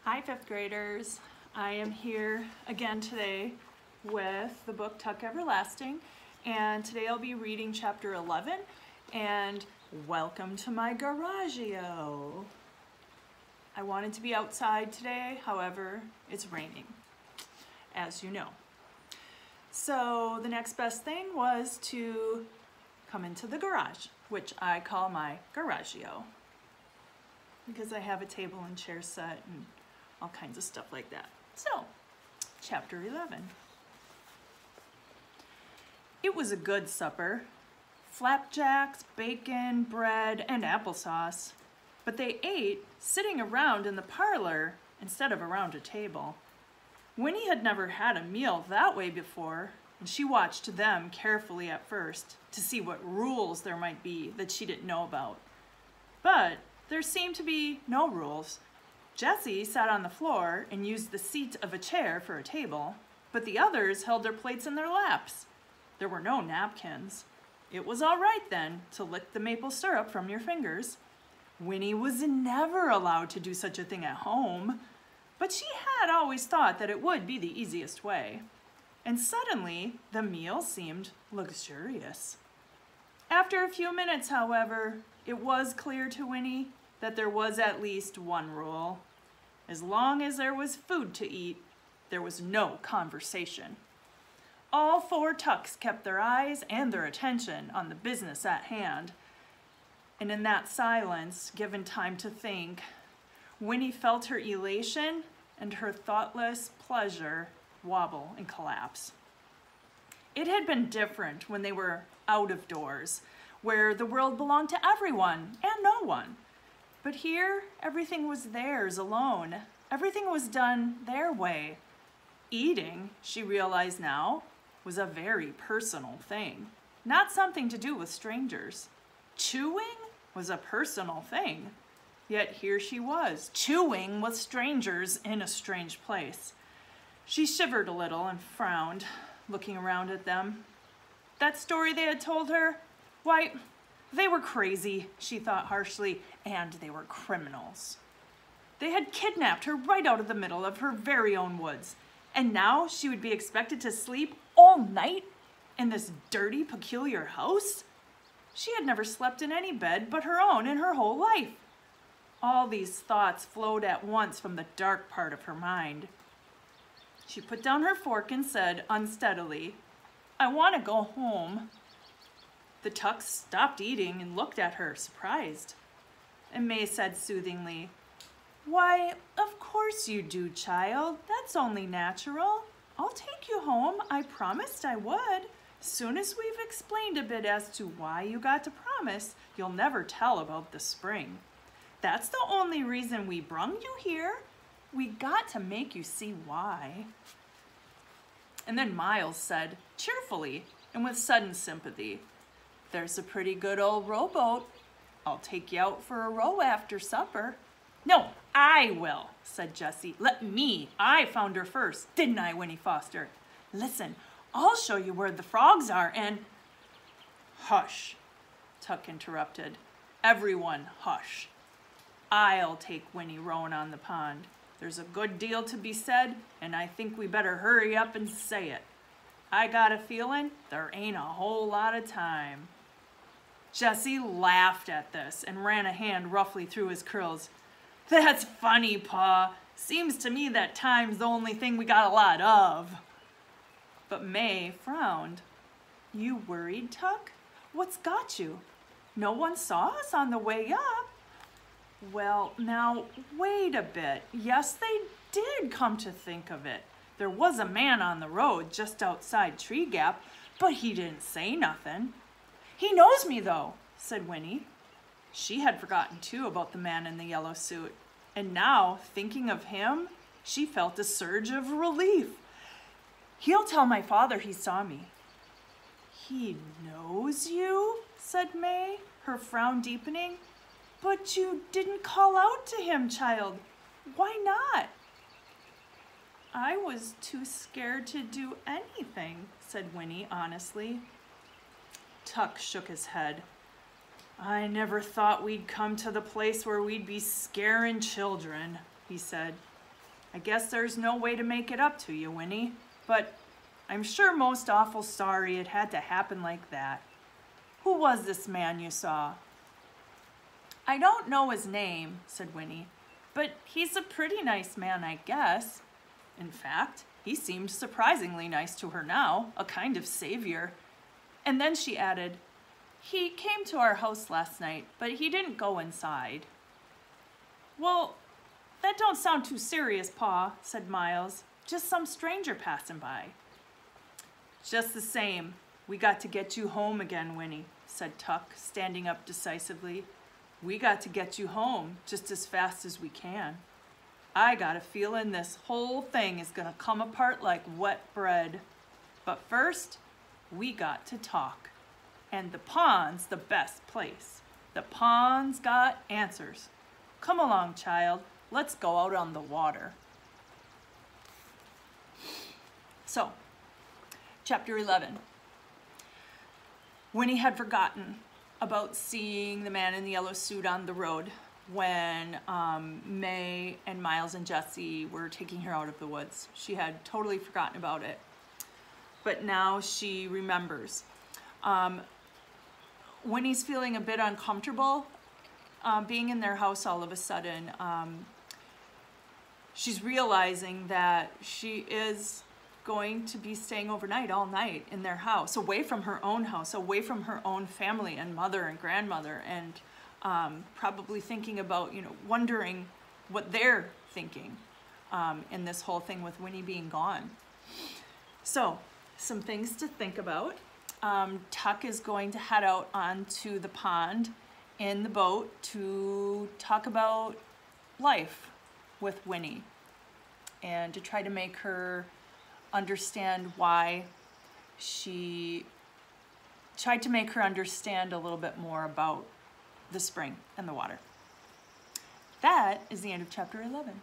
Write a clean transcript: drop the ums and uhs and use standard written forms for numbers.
Hi, fifth graders. I am here again today with the book Tuck Everlasting, and today I'll be reading chapter 11, and welcome to my garagio. I wanted to be outside today, however, it's raining, as you know. So the next best thing was to come into the garage, which I call my garagio, because I have a table and chair set and all kinds of stuff like that. So, chapter 11. It was a good supper. Flapjacks, bacon, bread, and applesauce. But they ate sitting around in the parlor instead of around a table. Winnie had never had a meal that way before, and she watched them carefully at first to see what rules there might be that she didn't know about. But there seemed to be no rules. Jessie sat on the floor and used the seat of a chair for a table, but the others held their plates in their laps. There were no napkins. It was all right then to lick the maple syrup from your fingers. Winnie was never allowed to do such a thing at home, but she had always thought that it would be the easiest way. And suddenly, the meal seemed luxurious. After a few minutes, however, it was clear to Winnie that there was at least one rule. As long as there was food to eat, there was no conversation. All four Tucks kept their eyes and their attention on the business at hand. And in that silence, given time to think, Winnie felt her elation and her thoughtless pleasure wobble and collapse. It had been different when they were out of doors, where the world belonged to everyone and no one. But here, everything was theirs alone. Everything was done their way. Eating, she realized now, was a very personal thing, not something to do with strangers. Chewing was a personal thing. Yet here she was, chewing with strangers in a strange place. She shivered a little and frowned, looking around at them. That story they had told her, why, they were crazy, she thought harshly, and they were criminals. They had kidnapped her right out of the middle of her very own woods, and now she would be expected to sleep all night in this dirty, peculiar house? She had never slept in any bed but her own in her whole life. All these thoughts flowed at once from the dark part of her mind. She put down her fork and said unsteadily, "I want to go home." The Tucks stopped eating and looked at her, surprised. And May said soothingly, "Why, of course you do, child. That's only natural. I'll take you home. I promised I would. Soon as we've explained a bit as to why you got to promise, you'll never tell about the spring. That's the only reason we brung you here. We got to make you see why." And then Miles said, cheerfully and with sudden sympathy, "There's a pretty good old rowboat. I'll take you out for a row after supper." "No, I will," said Jessie. "Let me. I found her first. Didn't I, Winnie Foster? Listen, I'll show you where the frogs are and—" "Hush," Tuck interrupted. "Everyone hush. I'll take Winnie rowing on the pond. There's a good deal to be said, and I think we better hurry up and say it. I got a feeling there ain't a whole lot of time." Jessie laughed at this and ran a hand roughly through his curls. "That's funny, Pa. Seems to me that time's the only thing we got a lot of." But May frowned. "You worried, Tuck? What's got you? No one saw us on the way up." "Well, now, wait a bit. Yes, they did, come to think of it. There was a man on the road just outside Tree Gap, but he didn't say nothing." "He knows me, though," said Winnie. She had forgotten, too, about the man in the yellow suit. And now, thinking of him, she felt a surge of relief. "He'll tell my father he saw me." "He knows you?" said May, her frown deepening. "But you didn't call out to him, child. Why not?" "I was too scared to do anything," said Winnie honestly. Tuck shook his head. "I never thought we'd come to the place where we'd be scaring children," he said. I guess there's no way to make it up to you, Winnie, but I'm sure most awful sorry it had to happen like that. Who was this man you saw?" "I don't know his name," said Winnie, "but he's a pretty nice man, I guess. In fact, he seemed surprisingly nice to her now, a kind of savior." And then she added, "He came to our house last night, but he didn't go inside." "Well, that don't sound too serious, Pa," said Miles. "Just some stranger passing by." "Just the same, we got to get you home again, Winnie," said Tuck, standing up decisively. "We got to get you home just as fast as we can. I got a feeling this whole thing is gonna come apart like wet bread. But first, we got to talk. And the pond's the best place. The pond's got answers. Come along, child. Let's go out on the water." So, chapter 11. Winnie had forgotten about seeing the man in the yellow suit on the road when May and Miles and Jessie were taking her out of the woods. She had totally forgotten about it. But now she remembers. Winnie's feeling a bit uncomfortable being in their house all of a sudden. She's realizing that she is going to be staying overnight all night in their house, away from her own house, away from her own family and mother and grandmother, and probably thinking about, wondering what they're thinking in this whole thing with Winnie being gone. So, some things to think about. Tuck is going to head out onto the pond in the boat to talk about life with Winnie and to try to make her understand why she tried to make her understand a little bit more about the spring and the water. That is the end of chapter 11.